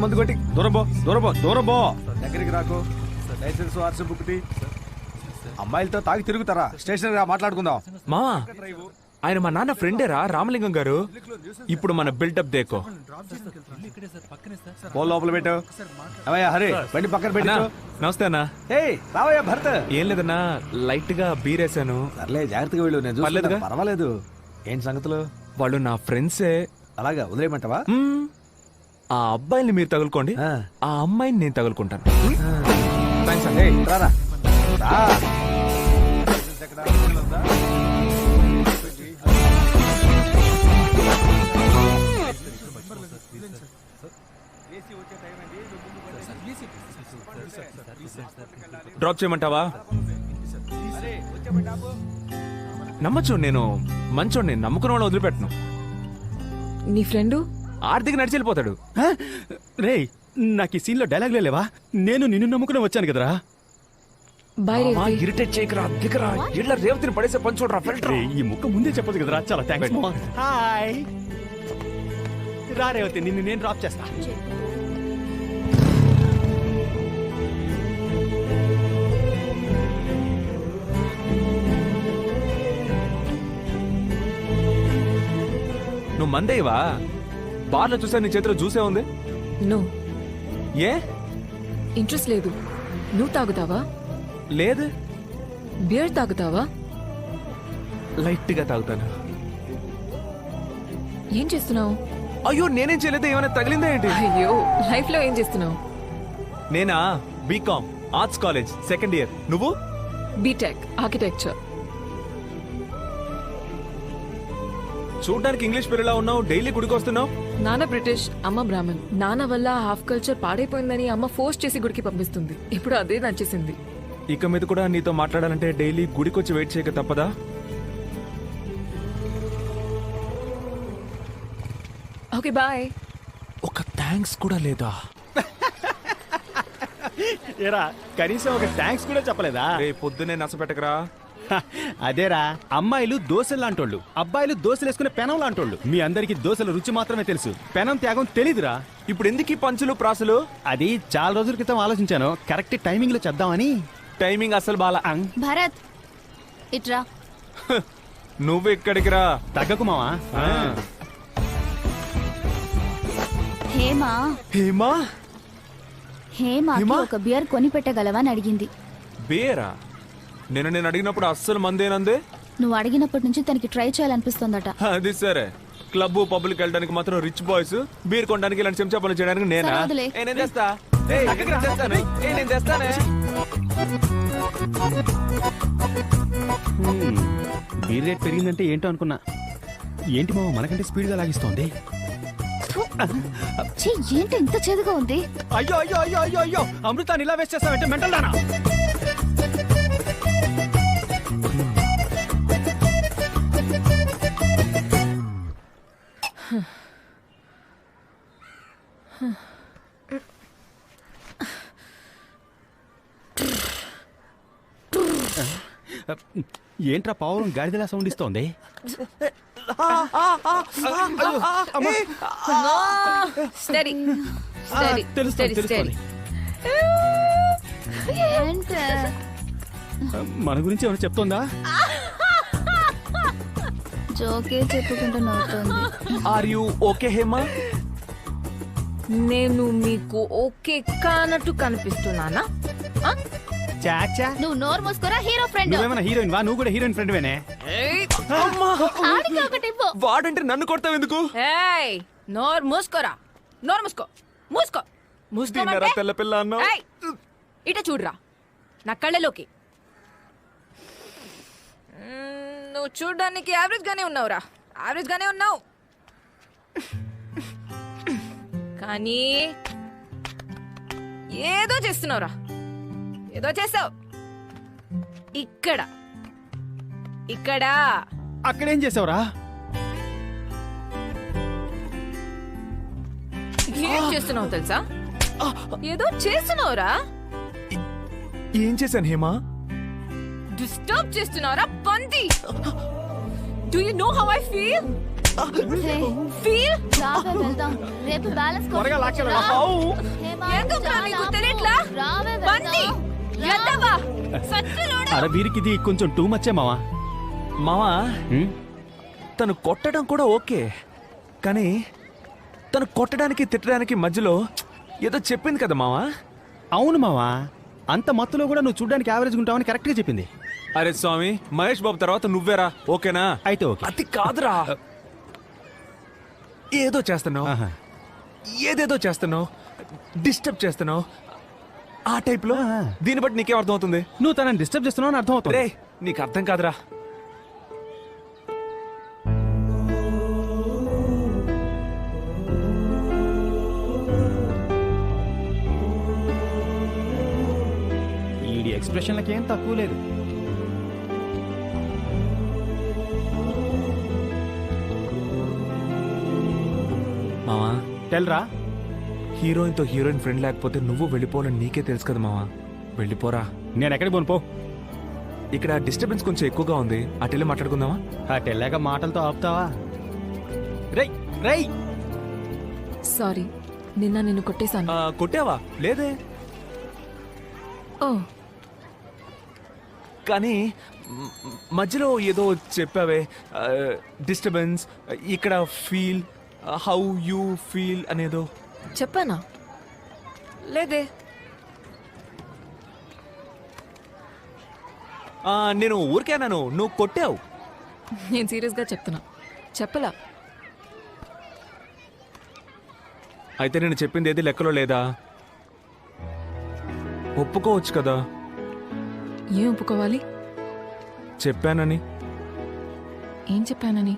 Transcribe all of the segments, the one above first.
మందు కొట్టి దూరం పో దగ్గరికి రాకు. లైసెన్స్ వార్షిప్ బుక్ తి. అమ్మాయిలతో తాగి తిరుగుతారా? స్టేషన్ గా మాట్లాడుకుందాం. మావా ఆయన మా నాన్న ఫ్రెండేరా రామలింగం గారు. ఇప్పుడు మన బిల్డప్ దేకో. పో లోపల పెట్టు. హరి బండి పక్కన పెట్టు. నమస్తే అన్నా. రావయ్యా భరత్. ఏం లేదన్నా, లైట్ గా బీరేసాను. సర్లే జాగ్రత్తగా వెళ్ళు. నేను చూడలేదుగా. పర్వాలేదు. ఏంటి సంగతులు? వాళ్ళు నా ఫ్రెండ్సే. అలాగా వదిలేయమంటావా? ఆ అబ్బాయిని మీరు తగులుకోండి, ఆ అమ్మాయిని నేను తగులుకుంటాను. రారా. డ్రాప్ చేయమంటావా? నమ్మచ్చు, నేను మంచోడిని, నమ్ముకున్న వాళ్ళు వదిలిపెట్టను. నీ ఫ్రెండు ఆర్థిక నడిచి వెళ్ళిపోతాడు. రే, నాకు ఈ సీన్ లో డైలాగ్లే లేవా? నేను నిన్ను నమ్ముకుని వచ్చాను కదరా. ఇరిటేట్ చేయకరా, దిగరా. ఇళ్ళ రేవతిని పడేసే పని చూడరా. ఫిల్టర్. ఈ ముక్క ముందే చెప్పదు కదరా. చాలా థ్యాంక్స్. హాయ్ రా రేవతి, నిన్ను నేను డ్రాప్ చేస్తా. నువ్వు మందేవా? బార్లో చూసా నీ చేతిలో జ్యూసే ఉంది. నో, ఏ ఇంట్రెస్ట్ లేదు. నువ్వు తాగుతావా? లేదు. బియర్ తాగుతావా? లైట్ గా తాగుతాను. ఏం చేస్తున్నావు? అయ్యో నేనేం చేయలేదు. ఏమైనా తగిలిందా ఏంటి? అయ్యో, లైఫ్ లో ఏం చేస్తున్నావు? నేనా BCom arts college second year. నువ్వు? BTech architecture. చూడ్డానికి ఇంగ్లీష్ పిల్లలా ఉన్నావు. డైలీ గుడికి వస్తున్నావు. నాన్న బ్రిటిష్, అమ్మ బ్రాహ్మణ్. నాన్న వల్ల హాఫ్ కల్చర్ పాడైపోయిందని అమ్మ ఫోర్స్ చేసి గుడికి పంపిస్తుంది. ఇప్పుడు అదే నచ్చేసింది. ఇక మీద కూడా నీతో మాట్లాడాలంటే డైలీ గుడికొచ్చి వెయిట్ చేయక తప్పదా? Okay bye. ఒక థ్యాంక్స్ కూడా లేదా? ఏరా, కనీసం ఒక థ్యాంక్స్ కూడా చెప్పలేదా? రే పొద్దునే నసపెట్టకరా. అదేరా, అమ్మాయిలు దోశలు లాంటోళ్ళు, అబ్బాయిలు దోశలు వేసుకునే పెనం లాంటోళ్ళు. మీ అందరికి దోశల రుచి మాత్రమే తెలుసు, పెనం త్యాగం తెలీదురా. ఇప్పుడు ఎందుకు ఈ పంచులు ప్రాసులు? అది చాలా రోజుల క్రితం ఆలోచించాను. కరెక్ట్ టైమింగ్ లో చేద్దామని. టైమింగ్ అసలు బాలా. భరత్ ఇట్రా. నువ్వు ఇక్కడికి రా. తగ్గకు మావా. హేమా హేమా హేమాకి ఒక బియర్ కొని పెట్టగలవా అని అడిగింది. బేరా? నేను అడిగినప్పుడు అస్సలు మందేనందే. నువ్వు అడిగినప్పటి నుంచి తనకి ట్రై చేయాలనిపిస్తోందట. అది సరే, క్లబ్ పబ్లిక్ వెళ్ళడానికి మాత్రం రిచ్ బాయ్స్, బీర్ కొనడానికి ఇలాంటి చెంచా పనులు చేయడానికి నేనా? సరే, వదిలే. నేను చేస్తా. నేను చేస్తానే. బీర్ రేట్ పెరిగిందంటే ఏంటో అనుకున్నా. ఏంటి మావ మనకంటే స్పీడ్ గా లాగిస్తోంది? ఛీ, ఏంటి ఇంత చేదుగా ఉంది? అయ్యో అయ్యో అయ్యో అయ్యో అయ్యో, అమృతాన్ని ఇలా వేస్ట్ చేస్తావంటే మెంటల్ దానా? ఏంట్రా పావురం గాడిదలా సౌండ్ ఇస్తోంది? తెలుస్తోంది. మన గురించి ఏమైనా చెప్తోందా? జోకే చెప్పుకుంటూ నవ్వుతోంది. Are you okay Hema? నేను మీకు ఓకే కానట్టు కనిపిస్తున్నానా? చాచా, నువ్వు నోరు మూసుకోరా. Hero friend. నువ్వేమైనా హీరోయిన్ వా? నువ్వు కూడా హీరోయిన్ ఫ్రెండ్ వేనే? ఆడికి ఒకటి ఇవ్వు. వాడంటే నన్ను కొడతావు ఎందుకు? ఏయ్, నోరు మూసుకోరా. నోరు మూసుకో. మూసుకో. దీన్నరా తెల్ల పిల్ల అన్నావు? ఏయ్, ఇట చూడురా నా కళ్ళలోకి. నువ్వు చూడ్డానికి యావరేజ్ గానే ఉన్నావురా. యావరేజ్ గానే ఉన్నావు, కానీ ఏదో చేస్తున్నావురా. ఏదో చేసావు. ఇక్కడ ఇక్కడ అక్కడేం చేసావురా? ఏం చేస్తున్నావు తెలుసా? ఏదో చేస్తున్నావురా. ఏం చేశాను హేమా? డిస్టర్బ్ చేస్తున్నారా పంది? Do you know how I feel? Hey, feel రావే వెళ్దాం. రేపు బ్యాలెన్స్ త్వరగా లాక్కెళ్ళండి. రా. అబ్బా. హే, మా ఎందుకురా చాలా నీకు ఆపు. తెలియట్లా? రావే బంటి, వెళ్దాం. ఎద్దవా, సచ్చినోడా. అరే వీరికి ఇది కొంచెం టూ మచ్చే మావా. మావా తను కొట్టడం కూడా ఓకే, కానీ తను కొట్టడానికి తిట్టడానికి మధ్యలో ఏదో చెప్పింది కదా మావా. అవును మావా, అంత మత్తులో కూడా నువ్వు చూడడానికి యావరేజ్ ఉంటావని కరెక్ట్ గా చెప్పింది. అరే స్వామి, మహేష్ బాబు తర్వాత నువ్వేరా, ఓకేనా? అయితే ఓకే. అది కాదురా, ఏదో చేస్తున్నావు, ఆహా. ఏదేదో చేస్తున్నావు, డిస్టర్బ్ చేస్తున్నావు ఆ టైప్ లో. ఆ. దీన్ని బట్టి నీకేం అర్థం అవుతుంది? నువ్వు తనని డిస్టర్బ్ చేస్తున్నావు అని అర్థం అవుతుంది. రే, నీకు అర్థం కాదురా. ఈ ఎక్స్ప్రెషన్లకి ఏం తక్కువ లేదు. మావా, తెల్రా, హీరోయిన్ తో హీరోయిన్ ఫ్రెండ్ లేకపోతే నువ్వు వెళ్ళిపోవాలని నీకే తెలుసు కదా మావా. వెళ్ళిపోరా. నేను ఎక్కడికి పోను పో. ఇక్కడ డిస్టర్బెన్స్ కొంచెం ఎక్కువగా ఉంది, అటెళ్ళి మాట్లాడుకుందామా? తెల్లాక మాటలతో ఆపుతావా? రై రై సారీ, నిన్న నిన్ను కొట్టేశాను. కొట్టావా? లేదే. ఓ, కానీ మధ్యలో ఏదో చెప్పావే, డిస్టర్బెన్స్, ఇక్కడ ఫీల్, హౌ యూ ఫీల్ అనేదో. చెప్పానా? లేదే. నేను ఊరికేనాను, నువ్వు కొట్టావు. నేను సీరియస్గా చెప్తున్నా, చెప్పలా. అయితే నేను చెప్పింది ఏది లెక్కలో లేదా? ఒప్పుకోవచ్చు కదా. ఏం ఒప్పుకోవాలి? చెప్పానని. ఏం చెప్పానని?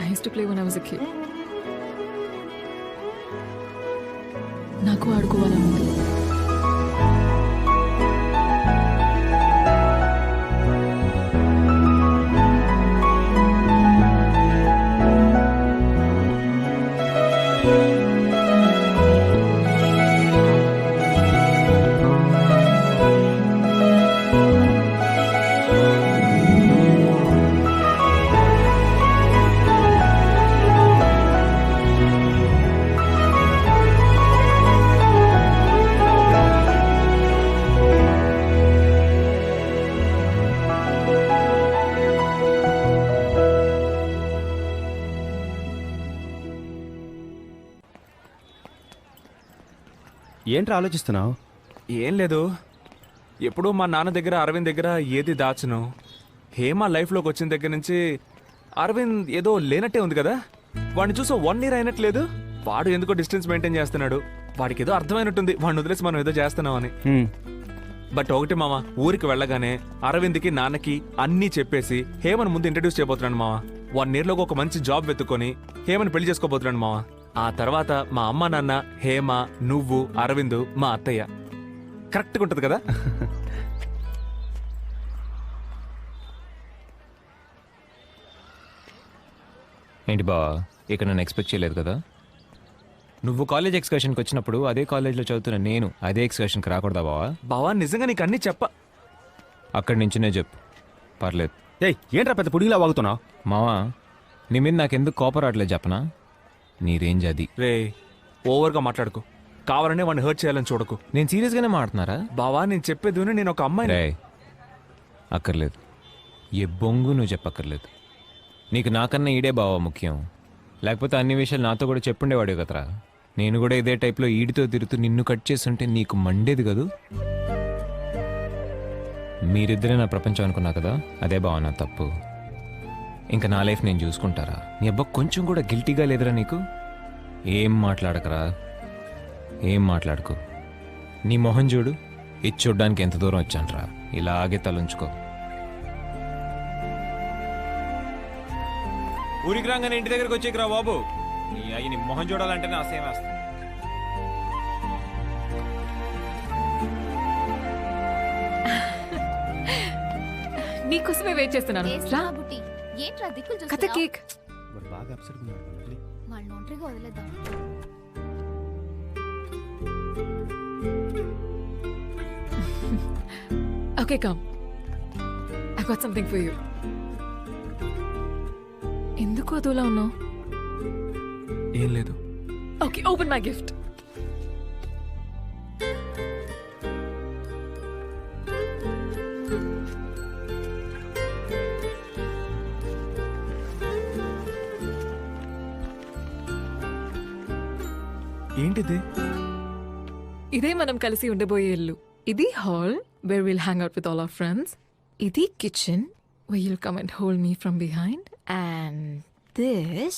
I used to play when I was a kid. నాకు ఆడుకోవాలని ఉంది. ఏంట్రా ఆలోచిస్తున్నావు? ఏం లేదు, ఎప్పుడూ మా నాన్న దగ్గర అరవింద్ దగ్గర ఏది దాచును. హేమ లైఫ్లోకి వచ్చిన దగ్గర నుంచి అరవింద్ ఏదో లేనట్టే ఉంది కదా. వాడిని చూసో 1 year అయినట్లేదు. వాడు ఎందుకో డిస్టెన్స్ మెయింటైన్ చేస్తున్నాడు. వాడికి ఏదో అర్థమైనట్టుంది, వాడిని వదిలేసి మనం ఏదో చేస్తున్నామని. బట్ ఒకటి మామ, ఊరికి వెళ్ళగానే అరవింద్కి నాన్నకి అన్నీ చెప్పేసి హేమను ముందు ఇంట్రడ్యూస్ చేయబోతున్నాను మామ. 1 year లోకి ఒక మంచి జాబ్ వెతుక్కొని హేమను పెళ్లి చేసుకోబోతున్నాను మామ. ఆ తర్వాత మా అమ్మ నాన్న, హేమ, నువ్వు, అరవింద్, మా అత్తయ్య. కరెక్ట్గా ఉంటుంది కదా? ఏంటి బావా, ఇక్కడ నన్ను ఎక్స్పెక్ట్ చేయలేదు కదా? నువ్వు కాలేజ్ ఎక్స్కర్షన్కి వచ్చినప్పుడు అదే కాలేజ్లో చదువుతున్న నేను అదే ఎక్స్కర్షన్కి రాకూడదా బావా? బావా, నిజంగా నీకు అన్నీ చెప్ప. అక్కడి నుంచినే చెప్పు, పర్లేదు. ఏయ్, ఏంట్రా పెద్ద పుడిగిలా వాగుతున్నావు? మావా, నీ మీద నాకెందుకు కోపం రావట్లేదు చెప్పనా? నీ రేంజ్ అది. రే, ఓవర్గా మాట్లాడుకో. కావాలనే వాడిని హర్ట్ చేయాలని చూడకు. నేను సీరియస్గానే మాట్లాడుతున్నారా? బావా, నేను చెప్పేది విను, నేను ఒక అమ్మాయిని. రే, అక్కర్లేదు. ఏ బొంగు నువ్వు చెప్పక్కర్లేదు. నీకు నాకన్నా ఈడే బావా ముఖ్యం. లేకపోతే అన్ని విషయాలు నాతో కూడా చెప్పుండేవాడు కదరా. నేను కూడా ఇదే టైప్లో ఈడితో తిరుగుతూ నిన్ను కట్ చేస్తుంటే నీకు మండేది కదూ. మీరిద్దరే నా ప్రపంచం అనుకున్నా కదా, అదే బావ నా తప్పు. ఇంకా నా లైఫ్ నేను చూసుకుంటారా? నీ అబ్బా కొంచెం కూడా గిల్టీగా లేదురా నీకు? ఏం మాట్లాడకరా, ఏం మాట్లాడుకో. నీ మొహం చూడు, ఇది చూడ్డానికి ఎంత దూరం వచ్చానరా. ఇలాగే తలంచుకో. ఊరికి రాగానే ఇంటి దగ్గరకు వచ్చేకిరా బాబు. నీ అయ్యి నీ మొహం చూడాలంటేనే అసహ్యం వేస్తుంది. నీకోసమే వెయిట్ చేస్తున్నాను. వేస్తా రా, బుట్టి. ఏంట్రా దిక్కులు కథ చూస్తున్నావ్? కేక్. వాడు బాగా అప్సెట్ ఉన్నాడు. వదిలే. వాళ్ళని ఒంటరిగా వదిలేద్దాం. Okay, come. I got something for you. ఎందుకు అదోలా ఉన్నావు? ఏం లేదు. Okay, open my gift. ఏంటిది? ఇదే మనం కలిసి ఉండబోయే ఇల్లు. ఇది hall where we'll hang out with all our friends. ఇది kitchen where you'll come and hold me from behind. And this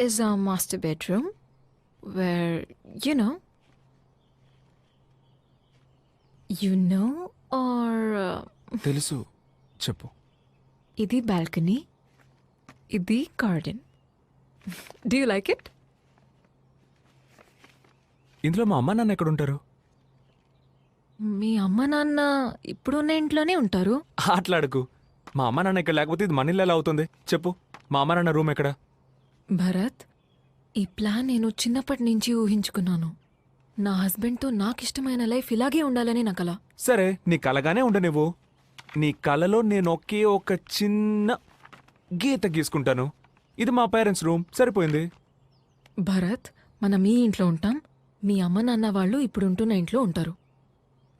is our master bedroom where, you know or తెలుసు, చెప్పు. ఇది balcony. ఇది garden. Do you like it? ఇందులో మా అమ్మ నాన్న ఎక్కడ ఉంటారు? మీ అమ్మ నాన్న ఇప్పుడున్న ఇంట్లోనే ఉంటారు. ఆటలాడకు. మా అమ్మ నాన్న ఇక్కడ లేకపోతే ఇది మన ఇల్లు ఎలా అవుతుంది చెప్పు. మా అమ్మ నాన్న రూమ్ ఎక్కడ? భరత్, ఈ ప్లాన్ నేను చిన్నప్పటి నుంచి ఊహించుకున్నాను. నా హస్బెండ్తో నాకు ఇష్టమైన లైఫ్ ఇలాగే ఉండాలని నా కల. సరే, నీ కలగానే ఉండ నువ్వు. నీ కలలో నేను ఒకే ఒక చిన్న గీత గీసుకుంటాను. ఇది మా పేరెంట్స్ రూమ్, సరిపోయింది. భరత్, మనం ఈ ఇంట్లో ఉంటాం. మీ అమ్మ నాన్న వాళ్ళు ఇప్పుడు ఉంటున్న ఇంట్లో ఉంటారు.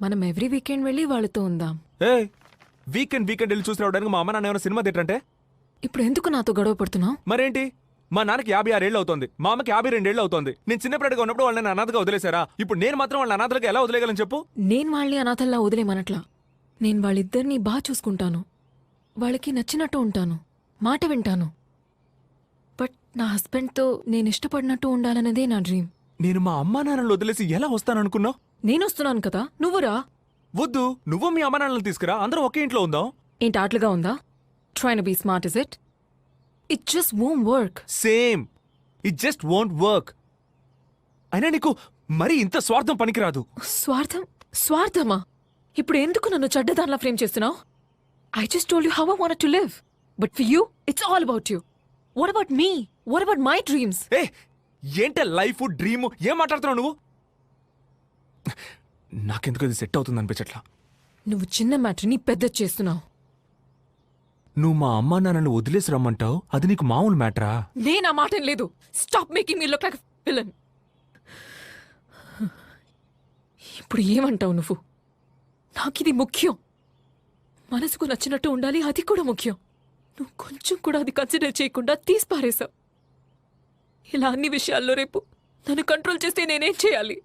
మనం ఎవ్రీ వీకెండ్ వెళ్ళి వాళ్ళతో ఉందాం. ఏ వీకెండ్ వెళ్ళి చూసి రావడానికి మా అమ్మ నాన్న ఏమైనా సినిమా థియేటర్ అంటే? ఇప్పుడు ఎందుకు నాతో గొడవ పడుతున్నావు? మరేంటి, మా నాన్నకి 56 ఏళ్ళు అవుతుంది, మా అమ్మకి 52 ఏళ్ళు అవుతుంది. నేను చిన్నప్పటిగా ఉన్నప్పుడు వాళ్ళని అనాథగా వదిలేశారా? ఇప్పుడు నేను మాత్రం వాళ్ళని అనాథలుగా ఎలా వదిలేయగలను చెప్పు? నేను వాళ్ళని అనాథల్లా వదిలేమనట్లా. నేను వాళ్ళిద్దరినీ బాగా చూసుకుంటాను. వాళ్ళకి నచ్చినట్టు ఉంటాను, మాట వింటాను. బట్ నా హస్బెండ్తో నేను ఇష్టపడినట్టు ఉండాలన్నదే నా డ్రీమ్. నేను మా అమ్మా నాన్నలు వదిలేసి ఎలా వస్తాననుకున్నావు? నేను వస్తున్నాను కదా, నువ్వురా. వద్దు, నువ్వు మీ అమ్మా నాన్నలు తీసుకురా, అందరూ ఒకే ఇంట్లో ఉందాం. ఏంటి ఆటలుగా ఉందా? Train be smart is it? It just won't work. Same, it just won't work. అయినా నీకు మరీ ఇంత స్వార్థం పనికిరాదు. స్వార్థమా? ఇప్పుడు ఎందుకు నన్ను చెడ్డదానిలా ఫ్రేమ్ చేస్తున్నావు? I just told you how I want to live. But for you it's all about you. What about me? What about my dreams? ఏ ఏంటే లైఫ్ డ్రీమ్, ఏం మాట్లాడుతున్నావు నువ్వు? నాకెందుకు ఇది సెట్ అవుతుంది అనిపించట్లా. నువ్వు చిన్న మ్యాటర్ని పెద్ద చేస్తున్నావు. నువ్వు మా అమ్మా నాన్నలు వదిలేసి రమ్మంటావు, అది నీకు మామూలు మ్యాటరా? నేను ఆ మాట లేదు. Stop making me look like villain. ఇప్పుడు ఏమంటావు నువ్వు? నాకిది ముఖ్యం. మనసుకు నచ్చినట్టు ఉండాలి, అది కూడా ముఖ్యం. నువ్వు కొంచెం కూడా అది కన్సిడర్ చేయకుండా తీసి పారేశావు. ఇలా అన్ని విషయాల్లో రేపు నన్ను కంట్రోల్ చేస్తే నేనేం చేయాలి?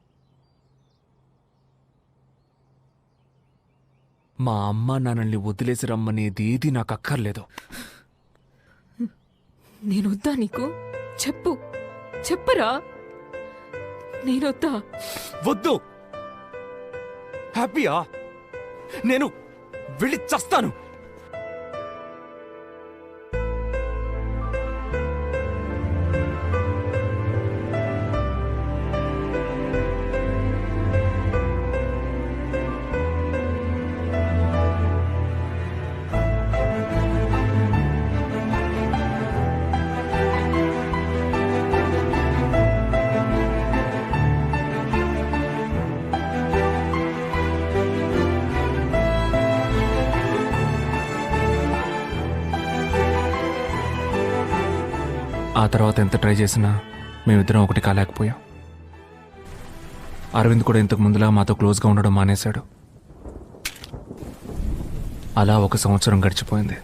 మా అమ్మా నాన్నల్ని వదిలేసి రమ్మనేది ఏది నాకు అక్కర్లేదు. నేనొద్దా నీకు? చెప్పరా. నేనొద్దా? వద్దు. హ్యాపీయా? నేను వెళ్ళి చస్తాను. ఆ తర్వాత ఎంత ట్రై చేసినా మేమిద్దరం ఒకటి కాలేకపోయాం. అరవింద్ కూడా ఇంతకు ముందులా మాతో క్లోజ్గా ఉండడం మానేశాడు. అలా 1 సంవత్సరం గడిచిపోయింది.